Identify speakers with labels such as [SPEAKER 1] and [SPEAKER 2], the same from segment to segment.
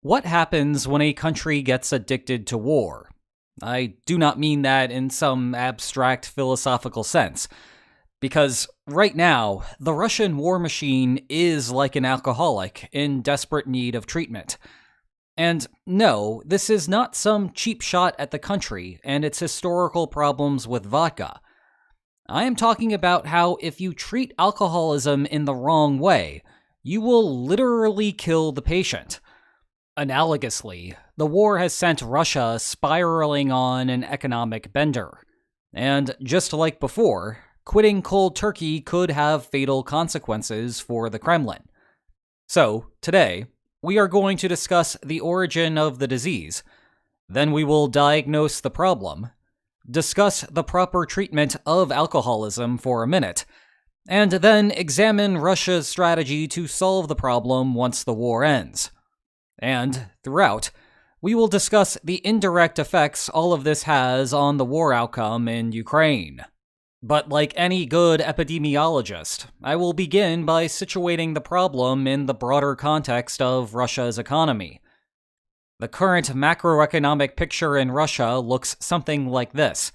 [SPEAKER 1] What happens when a country gets addicted to war? I do not mean that in some abstract philosophical sense, because right now, the Russian war machine is like an alcoholic in desperate need of treatment. And no, this is not some cheap shot at the country and its historical problems with vodka. I am talking about how if you treat alcoholism in the wrong way, you will literally kill the patient. Analogously, the war has sent Russia spiraling on an economic bender. And just like before, quitting cold turkey could have fatal consequences for the Kremlin. So, today, we are going to discuss the origin of the disease. Then we will diagnose the problem, discuss the proper treatment of alcoholism for a minute, and then examine Russia's strategy to solve the problem once the war ends. And, throughout, we will discuss the indirect effects all of this has on the war outcome in Ukraine. But like any good epidemiologist, I will begin by situating the problem in the broader context of Russia's economy. The current macroeconomic picture in Russia looks something like this.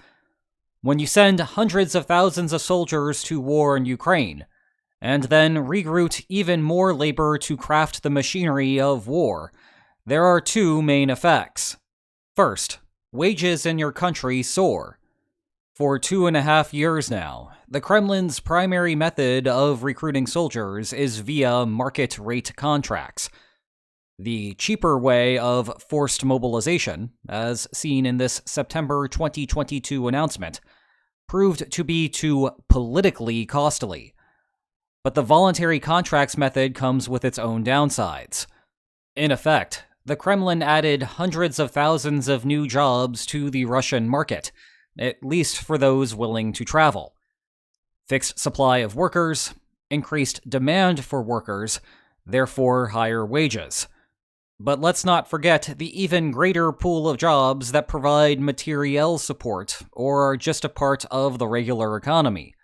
[SPEAKER 1] When you send hundreds of thousands of soldiers to war in Ukraine, and then recruit even more labor to craft the machinery of war, there are two main effects. First, wages in your country soar. For 2.5 years now, the Kremlin's primary method of recruiting soldiers is via market rate contracts. The cheaper way of forced mobilization, as seen in this September 2022 announcement, proved to be too politically costly. But the voluntary contracts method comes with its own downsides. In effect, the Kremlin added hundreds of thousands of new jobs to the Russian market, at least for those willing to travel. Fixed supply of workers, increased demand for workers, therefore higher wages. But let's not forget the even greater pool of jobs that provide materiel support or are just a part of the regular economy.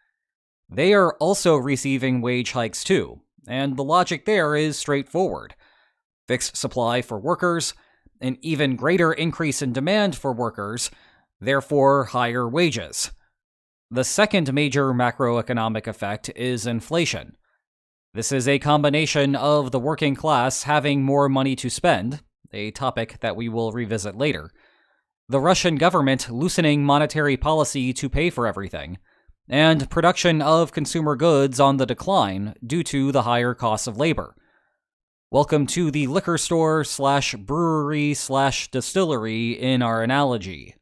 [SPEAKER 1] They are also receiving wage hikes too, and the logic there is straightforward. Fixed supply for workers, an even greater increase in demand for workers, therefore higher wages. The second major macroeconomic effect is inflation. This is a combination of the working class having more money to spend, a topic that we will revisit later, the Russian government loosening monetary policy to pay for everything, and production of consumer goods on the decline due to the higher costs of labor. Welcome to the liquor store / brewery / distillery in our analogy.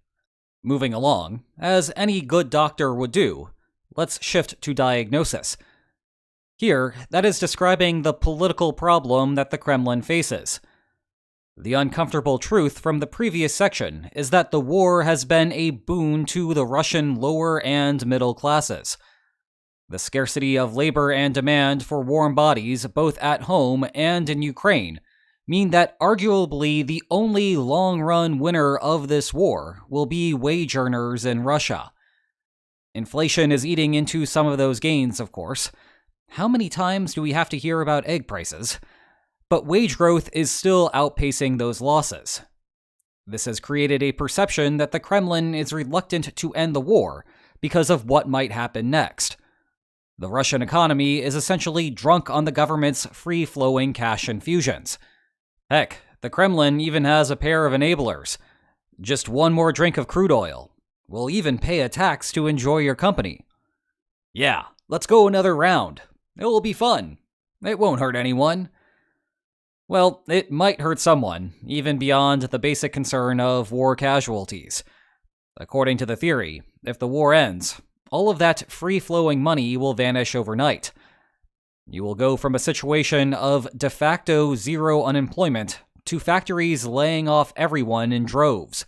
[SPEAKER 1] Moving along, as any good doctor would do, let's shift to diagnosis. Here, that is describing the political problem that the Kremlin faces. The uncomfortable truth from the previous section is that the war has been a boon to the Russian lower and middle classes. The scarcity of labor and demand for warm bodies both at home and in Ukraine mean that arguably the only long-run winner of this war will be wage earners in Russia. Inflation is eating into some of those gains, of course. How many times do we have to hear about egg prices? But wage growth is still outpacing those losses. This has created a perception that the Kremlin is reluctant to end the war because of what might happen next. The Russian economy is essentially drunk on the government's free-flowing cash infusions. Heck, the Kremlin even has a pair of enablers. Just one more drink of crude oil. We'll even pay a tax to enjoy your company. Yeah, let's go another round. It will be fun. It won't hurt anyone. Well, it might hurt someone, even beyond the basic concern of war casualties. According to the theory, if the war ends, all of that free-flowing money will vanish overnight. You will go from a situation of de facto zero unemployment to factories laying off everyone in droves.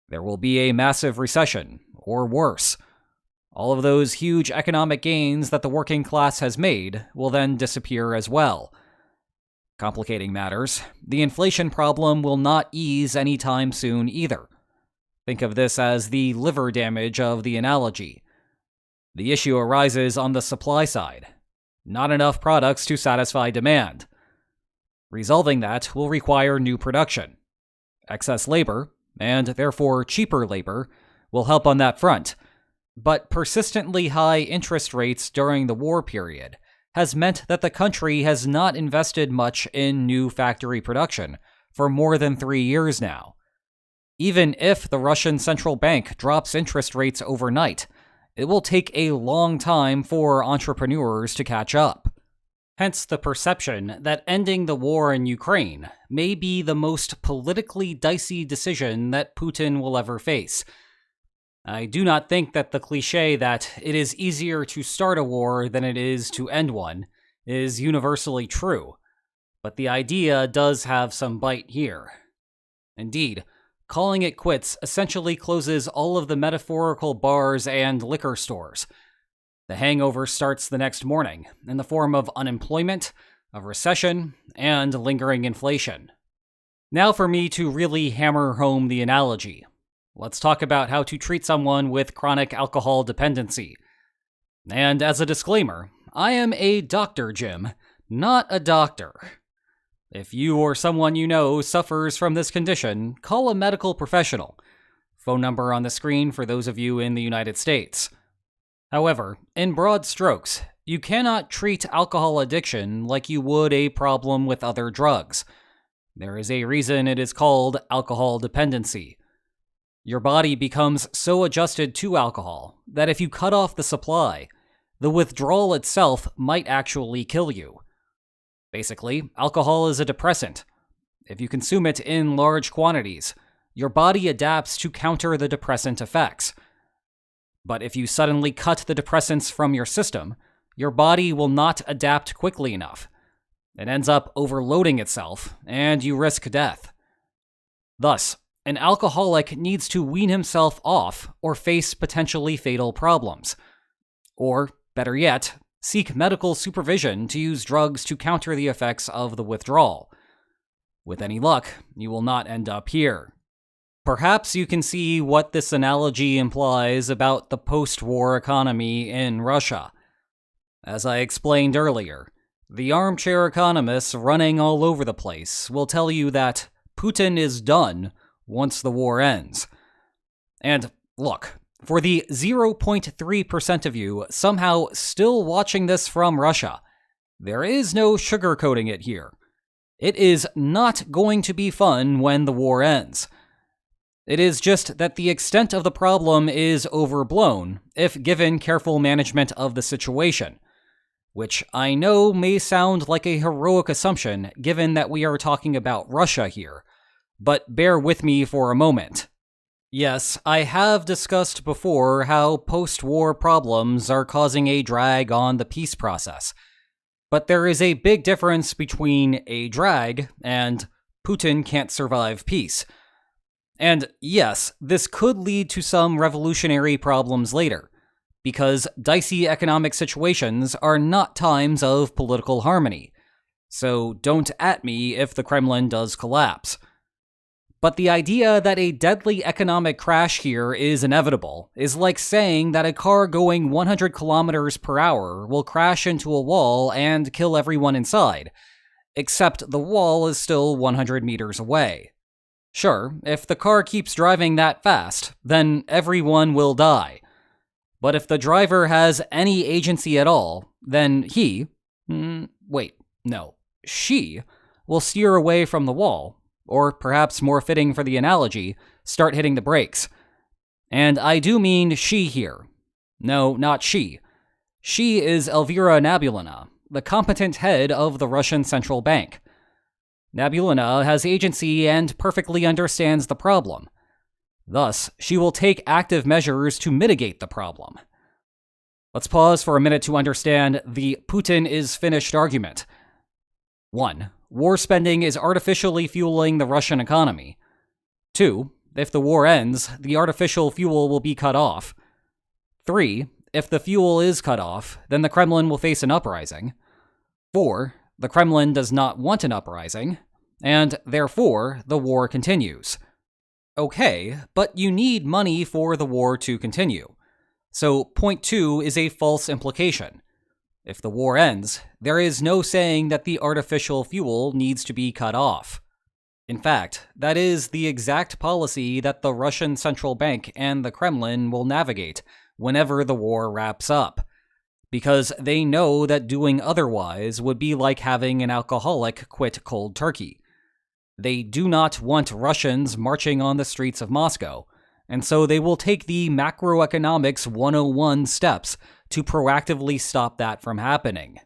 [SPEAKER 1] There will be a massive recession, or worse. All of those huge economic gains that the working class has made will then disappear as well. Complicating matters, the inflation problem will not ease anytime soon either. Think of this as the liver damage of the analogy. The issue arises on the supply side. Not enough products to satisfy demand. Resolving that will require new production. Excess labor, and therefore cheaper labor, will help on that front. But persistently high interest rates during the war period has meant that the country has not invested much in new factory production for more than 3 years now. Even if the Russian central bank drops interest rates overnight, it will take a long time for entrepreneurs to catch up. Hence the perception that ending the war in Ukraine may be the most politically dicey decision that Putin will ever face. I do not think that the cliché that it is easier to start a war than it is to end one is universally true, but the idea does have some bite here. Indeed, calling it quits essentially closes all of the metaphorical bars and liquor stores. The hangover starts the next morning in the form of unemployment, a recession, and lingering inflation. Now for me to really hammer home the analogy. Let's talk about how to treat someone with chronic alcohol dependency. And as a disclaimer, I am a Dr. Jim, not a doctor. If you or someone you know suffers from this condition, call a medical professional. Phone number on the screen for those of you in the United States. However, in broad strokes, you cannot treat alcohol addiction like you would a problem with other drugs. There is a reason it is called alcohol dependency. Your body becomes so adjusted to alcohol that if you cut off the supply, the withdrawal itself might actually kill you. Basically, alcohol is a depressant. If you consume it in large quantities, your body adapts to counter the depressant effects. But if you suddenly cut the depressants from your system, your body will not adapt quickly enough. It ends up overloading itself, and you risk death. Thus, an alcoholic needs to wean himself off or face potentially fatal problems. Or, better yet, seek medical supervision to use drugs to counter the effects of the withdrawal. With any luck, you will not end up here. Perhaps you can see what this analogy implies about the post-war economy in Russia. As I explained earlier, the armchair economists running all over the place will tell you that Putin is done once the war ends. And look, for the 0.3% of you somehow still watching this from Russia, there is no sugarcoating it here. It is not going to be fun when the war ends. It is just that the extent of the problem is overblown if given careful management of the situation, which I know may sound like a heroic assumption given that we are talking about Russia here, but bear with me for a moment. Yes, I have discussed before how post-war problems are causing a drag on the peace process, but there is a big difference between a drag and Putin can't survive peace. And yes, this could lead to some revolutionary problems later, because dicey economic situations are not times of political harmony. So don't at me if the Kremlin does collapse. But the idea that a deadly economic crash here is inevitable is like saying that a car going 100 kilometers per hour will crash into a wall and kill everyone inside, except the wall is still 100 meters away. Sure, if the car keeps driving that fast, then everyone will die. But if the driver has any agency at all, then she will steer away from the wall, or perhaps more fitting for the analogy, start hitting the brakes. And I do mean she here. No, not she. She is Elvira Nabiullina, the competent head of the Russian Central Bank. Nabiullina has agency and perfectly understands the problem. Thus, she will take active measures to mitigate the problem. Let's pause for a minute to understand the Putin is finished argument. 1. War spending is artificially fueling the Russian economy. 2. If the war ends, the artificial fuel will be cut off. 3. If the fuel is cut off, then the Kremlin will face an uprising. 4. The Kremlin does not want an uprising, and therefore the war continues. Okay, but you need money for the war to continue. So point 2 is a false implication. If the war ends, there is no saying that the artificial fuel needs to be cut off. In fact, that is the exact policy that the Russian central bank and the Kremlin will navigate whenever the war wraps up, because they know that doing otherwise would be like having an alcoholic quit cold turkey. They do not want Russians marching on the streets of Moscow, and so they will take the macroeconomics 101 steps to proactively stop that from happening.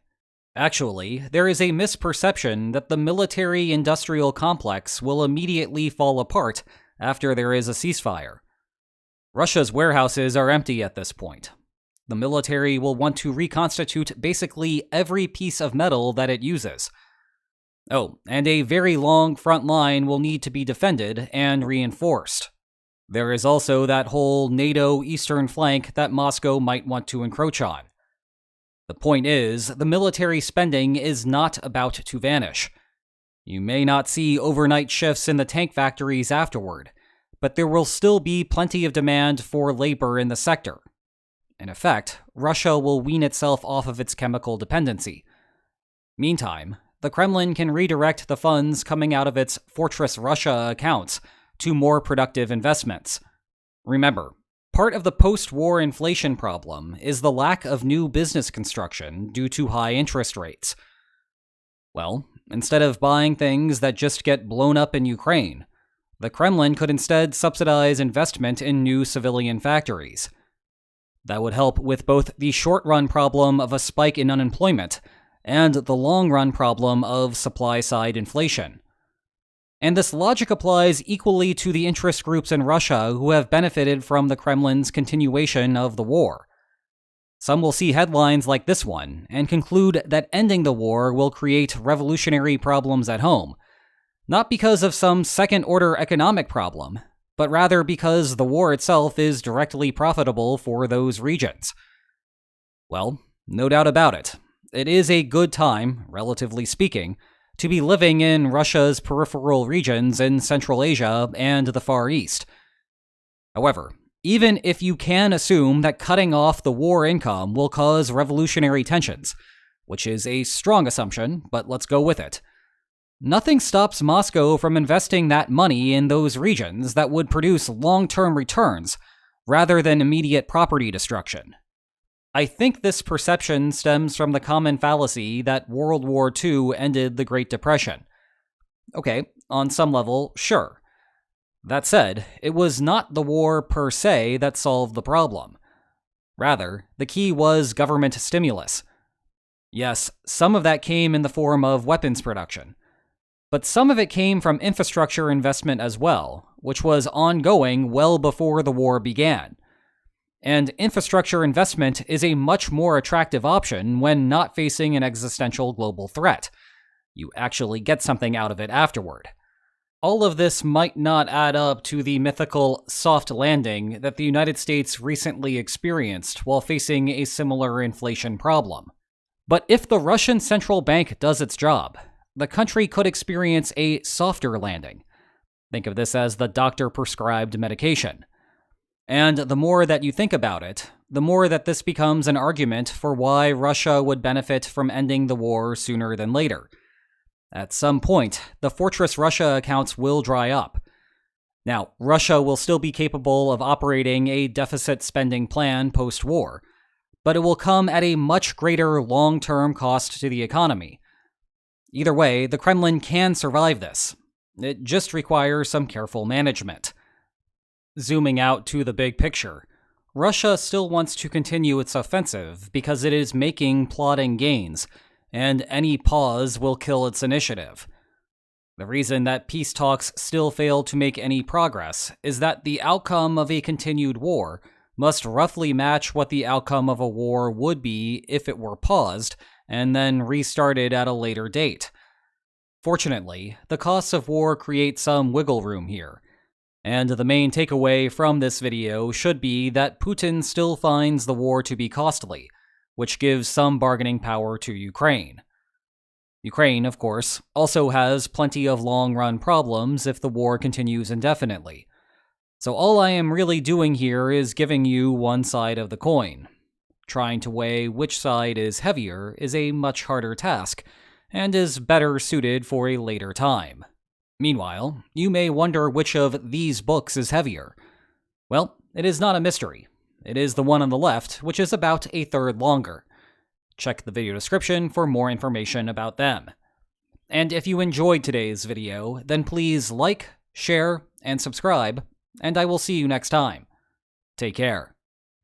[SPEAKER 1] Actually, there is a misperception that the military-industrial complex will immediately fall apart after there is a ceasefire. Russia's warehouses are empty at this point. The military will want to reconstitute basically every piece of metal that it uses. Oh, and a very long front line will need to be defended and reinforced. There is also that whole NATO eastern flank that Moscow might want to encroach on. The point is, the military spending is not about to vanish. You may not see overnight shifts in the tank factories afterward, but there will still be plenty of demand for labor in the sector. In effect, Russia will wean itself off of its chemical dependency. Meantime, the Kremlin can redirect the funds coming out of its Fortress Russia accounts to more productive investments. Remember, part of the post-war inflation problem is the lack of new business construction due to high interest rates. Well, instead of buying things that just get blown up in Ukraine, the Kremlin could instead subsidize investment in new civilian factories. That would help with both the short-run problem of a spike in unemployment and the long-run problem of supply-side inflation. And this logic applies equally to the interest groups in Russia who have benefited from the Kremlin's continuation of the war. Some will see headlines like this one and conclude that ending the war will create revolutionary problems at home, not because of some second-order economic problem, but rather because the war itself is directly profitable for those regions. Well, no doubt about it. It is a good time, relatively speaking, to be living in Russia's peripheral regions in Central Asia and the Far East. However, even if you can assume that cutting off the war income will cause revolutionary tensions, which is a strong assumption, but let's go with it, nothing stops Moscow from investing that money in those regions that would produce long-term returns rather than immediate property destruction. I think this perception stems from the common fallacy that World War II ended the Great Depression. Okay, on some level, sure. That said, it was not the war per se that solved the problem. Rather, the key was government stimulus. Yes, some of that came in the form of weapons production. But some of it came from infrastructure investment as well, which was ongoing well before the war began. And infrastructure investment is a much more attractive option when not facing an existential global threat. You actually get something out of it afterward. All of this might not add up to the mythical soft landing that the United States recently experienced while facing a similar inflation problem. But if the Russian central bank does its job, the country could experience a softer landing. Think of this as the doctor-prescribed medication. And the more that you think about it, the more that this becomes an argument for why Russia would benefit from ending the war sooner than later. At some point, the Fortress Russia accounts will dry up. Now, Russia will still be capable of operating a deficit spending plan post-war, but it will come at a much greater long-term cost to the economy. Either way, the Kremlin can survive this. It just requires some careful management. Zooming out to the big picture, Russia still wants to continue its offensive because it is making plotting gains, and any pause will kill its initiative. The reason that peace talks still fail to make any progress is that the outcome of a continued war must roughly match what the outcome of a war would be if it were paused and then restarted at a later date. Fortunately, the costs of war create some wiggle room here. And the main takeaway from this video should be that Putin still finds the war to be costly, which gives some bargaining power to Ukraine. Ukraine, of course, also has plenty of long-run problems if the war continues indefinitely. So all I am really doing here is giving you one side of the coin. Trying to weigh which side is heavier is a much harder task, and is better suited for a later time. Meanwhile, you may wonder which of these books is heavier. Well, it is not a mystery. It is the one on the left, which is about a third longer. Check the video description for more information about them. And if you enjoyed today's video, then please like, share, and subscribe, and I will see you next time. Take care.